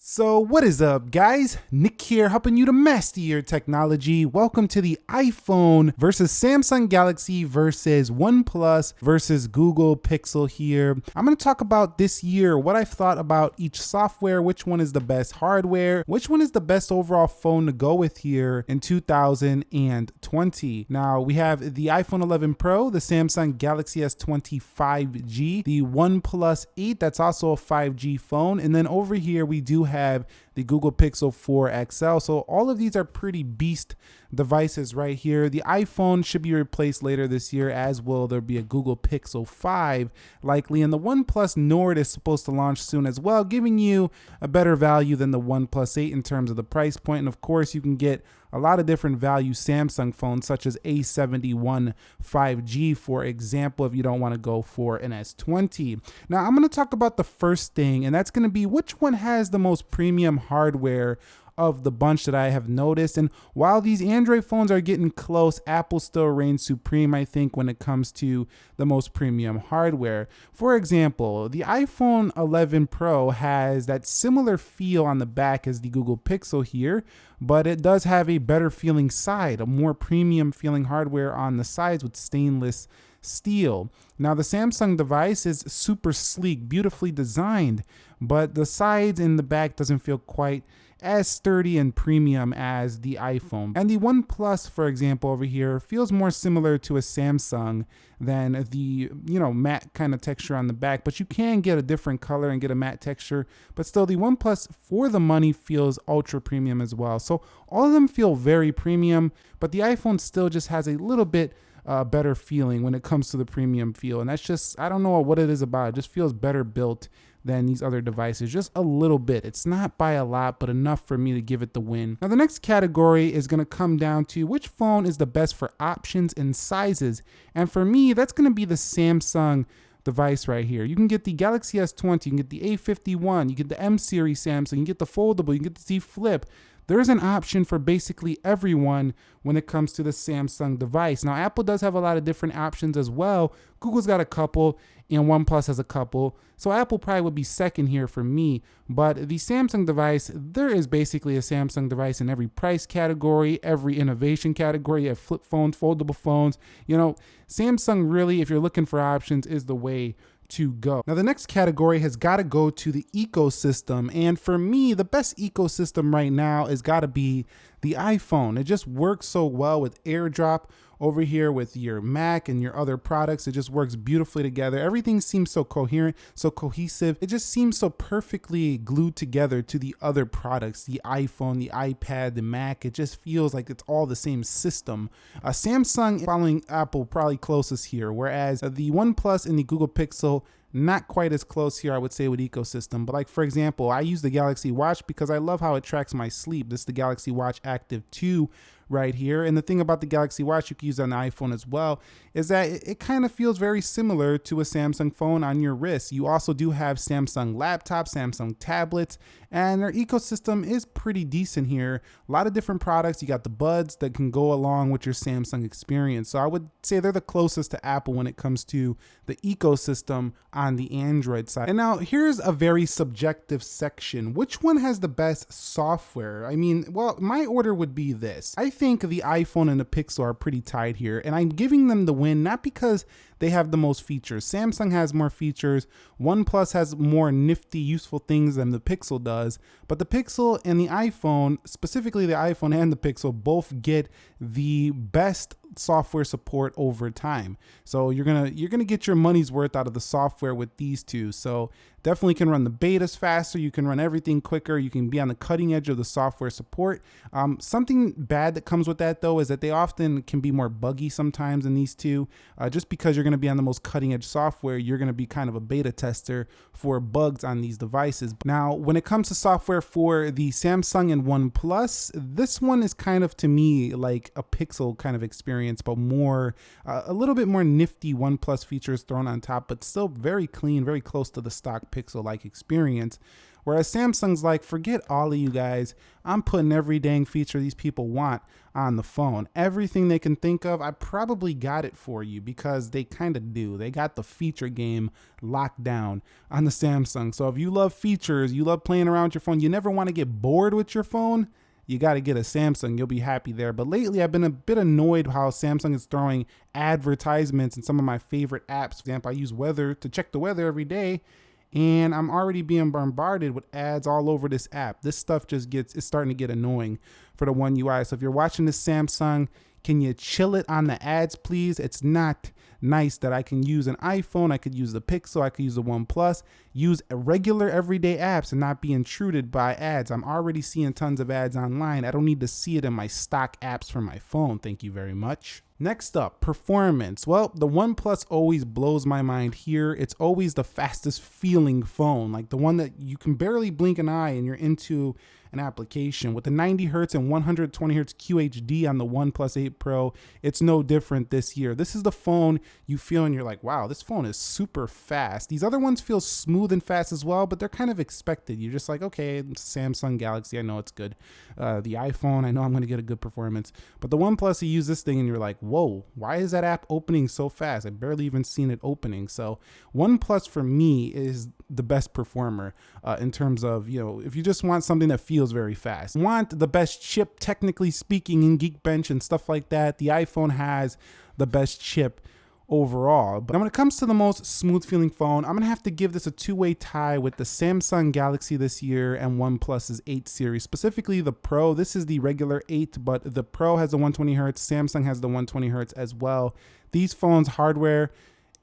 So what is up, guys? Nick here, helping you to master your technology. Welcome to the iPhone versus Samsung Galaxy versus OnePlus versus Google Pixel here. I'm going to talk about this year, what I've thought about each software, which one is the best hardware, which one is the best overall phone to go with here in 2020. Now, we have the iPhone 11 Pro, the Samsung Galaxy S20 5G, the OnePlus 8, that's also a 5G phone, and then over here we do have the Google Pixel 4 XL. So all of these are pretty beast devices right here. The iPhone should be replaced later this year, as will there be a Google Pixel 5 likely, and the OnePlus Nord is supposed to launch soon as well, giving you a better value than the OnePlus 8 in terms of the price point. And of course, you can get a lot of different value Samsung phones, such as A71 5G, for example, if you don't want to go for an S20. Now, I'm going to talk about the first thing, and that's going to be which one has the most premium hardware of the bunch that I have noticed. And while these Android phones are getting close, Apple still reigns supreme, I think, when it comes to the most premium hardware. For example, the iPhone 11 Pro has that similar feel on the back as the Google Pixel here, but it does have a better feeling side, a more premium feeling hardware on the sides with stainless steel. Now, the Samsung device is super sleek, beautifully designed, but the sides and the back doesn't feel quite as sturdy and premium as the iPhone. And the OnePlus, for example, over here feels more similar to a Samsung than the, matte kind of texture on the back, but you can get a different color and get a matte texture, but still the OnePlus for the money feels ultra premium as well. So all of them feel very premium, but the iPhone still just has a little bit better feeling when it comes to the premium feel. And that's just, I don't know what it is about it. It just feels better built than these other devices, just a little bit. It's not by a lot, but enough for me to give it the win. Now, the next category is gonna come down to which phone is the best for options and sizes. And for me, that's gonna be the Samsung device right here. You can get the Galaxy S20, you can get the A51, you get the M series Samsung, you can get the foldable, you can get the Z Flip. There's an option for basically everyone when it comes to the Samsung device. Now, Apple does have a lot of different options as well. Google's got a couple, and OnePlus has a couple. So Apple probably would be second here for me. But the Samsung device, there is basically a Samsung device in every price category, every innovation category. You have flip phones, foldable phones. Samsung really, if you're looking for options, is the way to go. Now, the next category has got to go to the ecosystem. And for me, the best ecosystem right now has got to be the iPhone. It just works so well with AirDrop over here with your Mac and your other products. It just works beautifully together. Everything seems so coherent, so cohesive. It just seems so perfectly glued together to the other products, the iPhone, the iPad, the Mac. It just feels like it's all the same system. Samsung following Apple probably closest here, whereas the OnePlus and the Google Pixel not quite as close here, I would say, with ecosystem. But like, for example, I use the Galaxy Watch because I love how it tracks my sleep. This is the Galaxy Watch Active 2 right here. And the thing about the Galaxy Watch, you can use it on the iPhone as well, is that it kind of feels very similar to a Samsung phone on your wrist. You also do have Samsung laptops, Samsung tablets, and their ecosystem is pretty decent here. A lot of different products. You got the buds that can go along with your Samsung experience. So I would say they're the closest to Apple when it comes to the ecosystem on the Android side. And now here's a very subjective section. Which one has the best software? I mean, well, my order would be this. I think the iPhone and the Pixel are pretty tied here, and I'm giving them the win not because they have the most features. Samsung has more features. OnePlus has more nifty, useful things than the Pixel does. But the Pixel and the iPhone, specifically the iPhone and the Pixel, both get the best software support over time. So you're gonna get your money's worth out of the software with these two. So definitely can run the betas faster. You can run everything quicker. You can be on the cutting edge of the software support. Something bad that comes with that, though, is that they often can be more buggy sometimes in these two. Just because you're going to be on the most cutting edge software, you're going to be kind of a beta tester for bugs on these devices. Now, when it comes to software for the Samsung and OnePlus, this one is kind of, to me, like a Pixel kind of experience, but more, a little bit more nifty OnePlus features thrown on top, but still very clean, very close to the stock Pixel-like experience. Whereas Samsung's like, forget all of you guys. I'm putting every dang feature these people want on the phone. Everything they can think of, I probably got it for you, because they kind of do. They got the feature game locked down on the Samsung. So if you love features, you love playing around with your phone, you never want to get bored with your phone, you got to get a Samsung. You'll be happy there. But lately, I've been a bit annoyed how Samsung is throwing advertisements in some of my favorite apps. For example, I use weather to check the weather every day, and I'm already being bombarded with ads all over this app. This stuff just it's starting to get annoying for the One UI. So if you're watching this Samsung, can you chill it on the ads, please? It's not nice that I can use an iPhone, I could use the Pixel, I could use the OnePlus, use regular everyday apps and not be intruded by ads. I'm already seeing tons of ads online. I don't need to see it in my stock apps for my phone. Thank you very much. Next up, performance. Well, the OnePlus always blows my mind here. It's always the fastest feeling phone, like the one that you can barely blink an eye and you're into an application. With the 90 hertz and 120 hertz QHD on the OnePlus 8 Pro, it's no different this year. This is the phone you feel and you're like, wow, this phone is super fast. These other ones feel smooth and fast as well, but they're kind of expected. You're just like, okay, Samsung Galaxy, I know it's good. The iPhone, I know I'm going to get a good performance. But the OnePlus, you use this thing and you're like, whoa, why is that app opening so fast? I've barely even seen it opening. So OnePlus for me is the best performer in terms of, if you just want something that feels very fast. Want the best chip, technically speaking, in Geekbench and stuff like that, the iPhone has the best chip overall. But when it comes to the most smooth feeling phone, I'm gonna have to give this a two-way tie with the Samsung Galaxy this year and OnePlus's 8 series, specifically the Pro. This is the regular 8, but the Pro has the 120 hertz, Samsung has the 120 hertz as well. These phones hardware,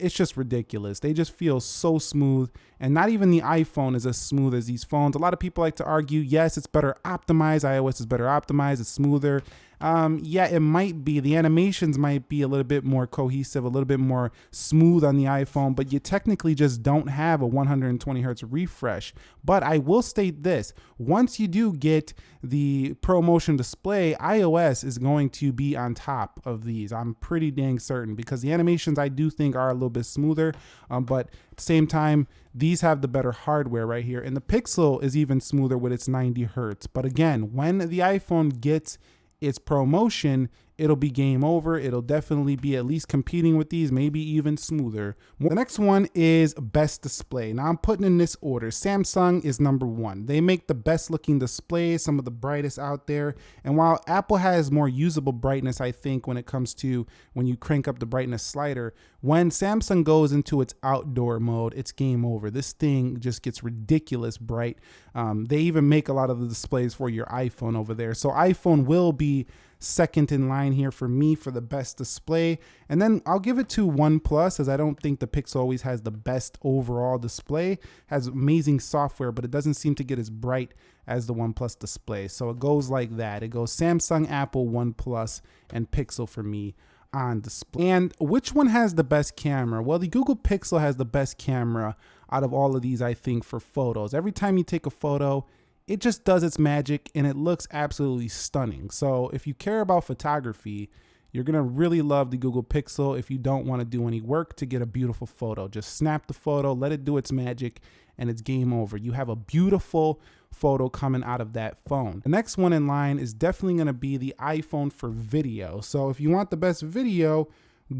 it's just ridiculous. They just feel so smooth, and not even the iPhone is as smooth as these phones. A lot of people like to argue, yes, it's better optimized. iOS is better optimized. It's smoother. Yeah, it might be. The animations might be a little bit more cohesive, a little bit more smooth on the iPhone, but you technically just don't have a 120 hertz refresh. But I will state this, once you do get the ProMotion display, iOS is going to be on top of these. I'm pretty dang certain, because the animations I do think are a little bit smoother, but at the same time, these have the better hardware right here. And the Pixel is even smoother with its 90 hertz. But again, when the iPhone gets its ProMotion, it'll be game over. It'll definitely be at least competing with these, maybe even smoother. The next one is best display. Now I'm putting in this order. Samsung is number one. They make the best looking displays, some of the brightest out there. And while Apple has more usable brightness, I think, when it comes to when you crank up the brightness slider, when Samsung goes into its outdoor mode, it's game over. This thing just gets ridiculous bright. They even make a lot of the displays for your iPhone over there. So iPhone will be second in line here for me for the best display. And then I'll give it to OnePlus, as I don't think the Pixel always has the best overall display. Has amazing software, but it doesn't seem to get as bright as the OnePlus display. So it goes like that. It goes Samsung, Apple, OnePlus, and Pixel for me on display. And which one has the best camera? Well, the Google Pixel has the best camera out of all of these, I think, for photos. Every time you take a photo, it just does its magic and it looks absolutely stunning. So if you care about photography, you're gonna really love the Google Pixel. If you don't want to do any work to get a beautiful photo, just snap the photo, let it do its magic, and it's game over. You have a beautiful photo coming out of that phone. The next one in line is definitely gonna be the iPhone for video. So if you want the best video,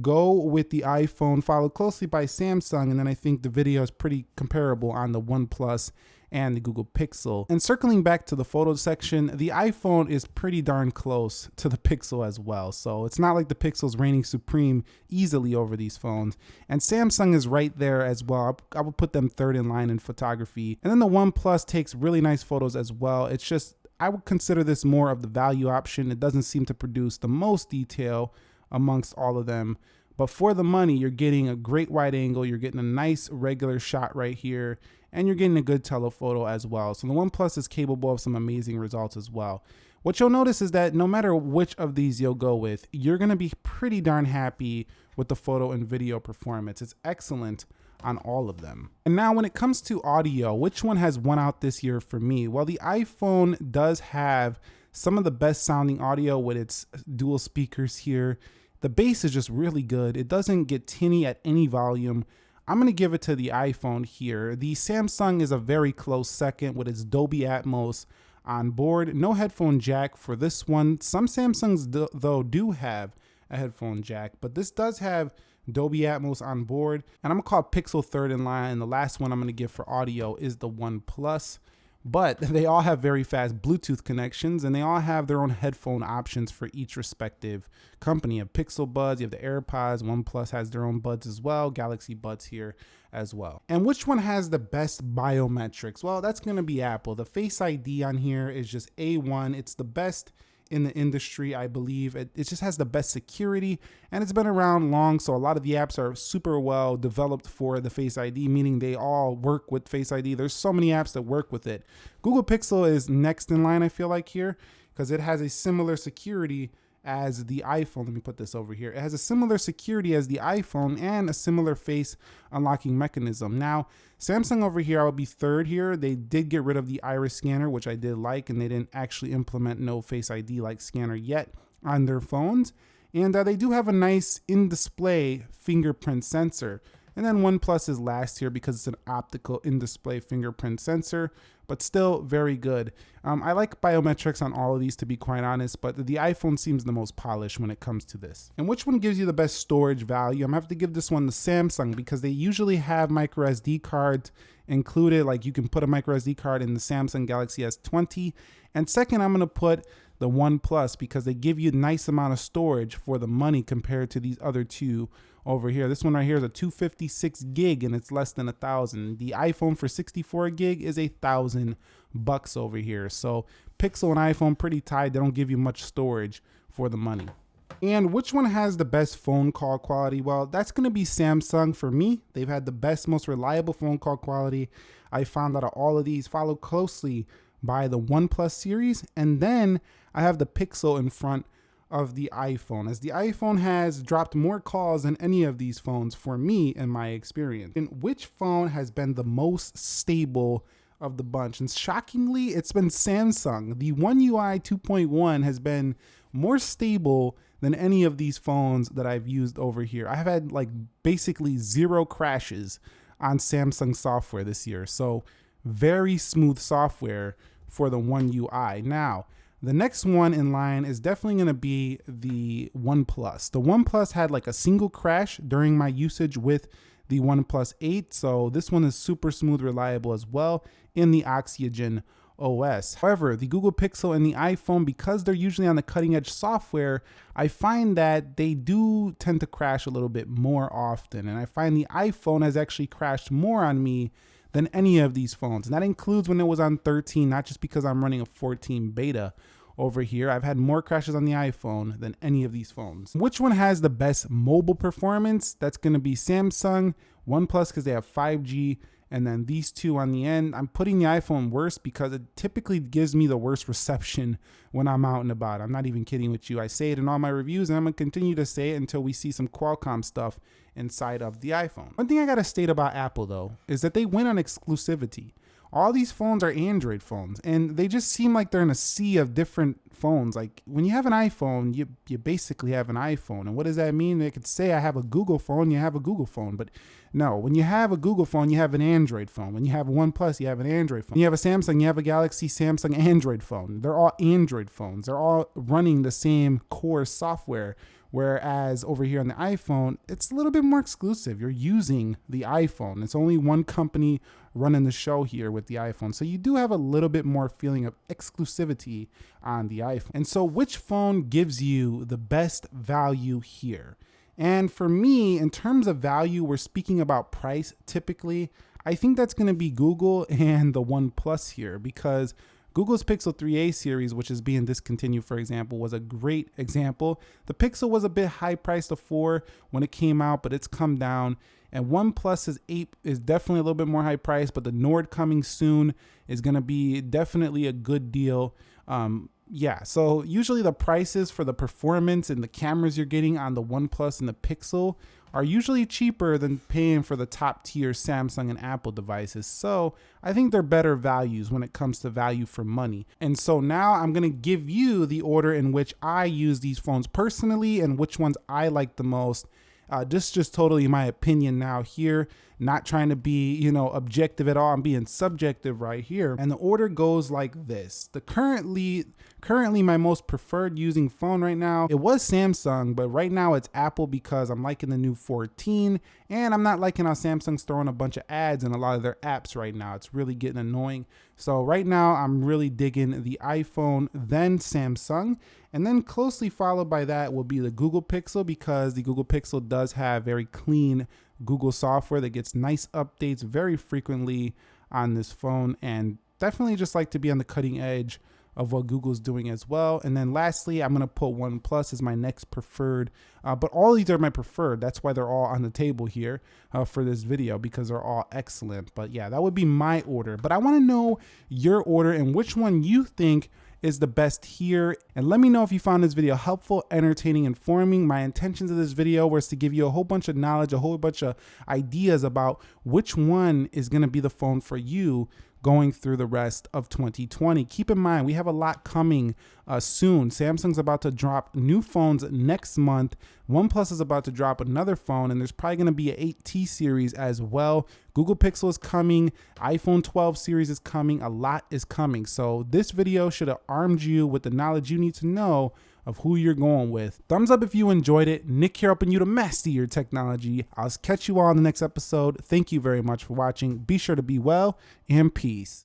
go with the iPhone, followed closely by Samsung, and then I think the video is pretty comparable on the OnePlus and the Google Pixel. And circling back to the photo section, the iPhone is pretty darn close to the Pixel as well. So it's not like the Pixel's reigning supreme easily over these phones. And Samsung is right there as well. I would put them third in line in photography. And then the OnePlus takes really nice photos as well. It's just, I would consider this more of the value option. It doesn't seem to produce the most detail amongst all of them. But for the money, you're getting a great wide angle, you're getting a nice regular shot right here, and you're getting a good telephoto as well. So the OnePlus is capable of some amazing results as well. What you'll notice is that no matter which of these you'll go with, you're gonna be pretty darn happy with the photo and video performance. It's excellent on all of them. And now when it comes to audio, which one has won out this year for me? Well, the iPhone does have some of the best sounding audio with its dual speakers here. The bass is just really good. It doesn't get tinny at any volume. I'm going to give it to the iPhone here. The Samsung is a very close second with its Dolby Atmos on board. No headphone jack for this one. Some Samsungs though do have a headphone jack, but this does have Dolby Atmos on board. And I'm gonna call Pixel third in line. And the last one I'm gonna give for audio is the OnePlus. But they all have very fast Bluetooth connections, and they all have their own headphone options for each respective company. You have Pixel Buds, you have the AirPods, OnePlus has their own buds as well, Galaxy Buds here as well. And which one has the best biometrics? Well, that's gonna be Apple. The Face ID on here is just A1. It's the best in the industry, I believe. It just has the best security, and it's been around long, so a lot of the apps are super well developed for the Face ID, meaning they all work with Face ID. There's so many apps that work with it. Google Pixel is next in line, I feel like, here, because it has a similar security as the iPhone. Let me put this over here. It has a similar security as the iPhone and a similar face unlocking mechanism. Now, Samsung over here, I would be third here. They did get rid of the iris scanner, which I did like, and they didn't actually implement no Face ID like scanner yet on their phones. And they do have a nice in-display fingerprint sensor. And then OnePlus is last here because it's an optical in-display fingerprint sensor, but still very good. I like biometrics on all of these, to be quite honest, but the iPhone seems the most polished when it comes to this. And which one gives you the best storage value? I'm gonna have to give this one to Samsung because they usually have micro SD cards included. Like, you can put a micro SD card in the Samsung Galaxy S20. And second, I'm gonna put the OnePlus because they give you a nice amount of storage for the money compared to these other two over here. This one right here is a 256 gig and it's less than $1,000. The iPhone for 64 gig is $1,000 over here. So Pixel and iPhone pretty tied. They don't give you much storage for the money. And which one has the best phone call quality? Well, that's going to be Samsung for me. They've had the best, most reliable phone call quality. I found out of all of these, followed closely by the OnePlus series, and then I have the Pixel in front of the iPhone, as the iPhone has dropped more calls than any of these phones for me in my experience. And which phone has been the most stable of the bunch? And shockingly, it's been Samsung. The One UI 2.1 has been more stable than any of these phones that I've used over here. I've had like basically 0 crashes on Samsung software this year. So very smooth software for the One UI. Now, the next one in line is definitely going to be the OnePlus. The OnePlus had like a single crash during my usage with the OnePlus 8. So this one is super smooth, reliable as well in the Oxygen OS. However, the Google Pixel and the iPhone, because they're usually on the cutting edge software, I find that they do tend to crash a little bit more often. And I find the iPhone has actually crashed more on me than any of these phones. And that includes when it was on 13, not just because I'm running a 14 beta over here. I've had more crashes on the iPhone than any of these phones. Which one has the best mobile performance? That's gonna be Samsung, OnePlus because they have 5G, and then these two on the end. I'm putting the iPhone worst because it typically gives me the worst reception when I'm out and about. I'm not even kidding with you. I say it in all my reviews, and I'm gonna continue to say it until we see some Qualcomm stuff inside of the iPhone. One thing I gotta state about Apple though, is that they win on exclusivity. All these phones are Android phones, and they just seem like they're in a sea of different phones. Like when you have an iPhone, you basically have an iPhone. And what does that mean? They could say I have a Google phone, you have a Google phone. But no, when you have a Google phone, you have an Android phone. When you have a OnePlus, you have an Android phone. When you have a Samsung, you have a Galaxy Samsung Android phone. They're all Android phones. They're all running the same core software. Whereas over here on the iPhone, it's a little bit more exclusive. You're using the iPhone. It's only one company running the show here with the iPhone. So you do have a little bit more feeling of exclusivity on the iPhone. And so which phone gives you the best value here? And for me, in terms of value, we're speaking about price typically. I think that's going to be Google and the OnePlus here, because Google's Pixel 3a series, which is being discontinued, for example, was a great example. The Pixel was a bit high priced before when it came out, but it's come down. And OnePlus's 8 is definitely a little bit more high priced, but the Nord coming soon is going to be definitely a good deal. Yeah, so usually the prices for the performance and the cameras you're getting on the OnePlus and the Pixel are usually cheaper than paying for the top tier Samsung and Apple devices. So I think they're better values when it comes to value for money. And so now I'm gonna give you the order in which I use these phones personally and which ones I like the most. This is just totally my opinion now here. not trying to be, you know, objective at all. I'm being subjective right here. And the order goes like this. The currently my most preferred using phone right now, it was Samsung, but right now it's Apple because I'm liking the new 14 and I'm not liking how Samsung's throwing a bunch of ads in a lot of their apps right now. It's really getting annoying. So right now I'm really digging the iPhone, then Samsung, and then closely followed by that will be the Google Pixel, because the Google Pixel does have very clean Google software that gets nice updates very frequently on this phone, and definitely just like to be on the cutting edge of what Google's doing as well. And then lastly, I'm gonna put OnePlus as my next preferred, but all these are my preferred. That's why they're all on the table here for this video, because they're all excellent. But yeah, that would be my order. But I wanna know your order and which one you think is the best here. And let me know if you found this video helpful, entertaining, informing. My intentions of this video was to give you a whole bunch of knowledge, a whole bunch of ideas about which one is gonna be the phone for you going through the rest of 2020. Keep in mind, we have a lot coming soon. Samsung's about to drop new phones next month. OnePlus is about to drop another phone, and there's probably gonna be an 8T series as well. Google Pixel is coming. iPhone 12 series is coming. A lot is coming. So this video should have armed you with the knowledge you need to know of who you're going with. Thumbs up if you enjoyed it. Nick here, helping you to master your technology. I'll catch you all in the next episode. Thank you very much for watching. Be sure to be well, and peace.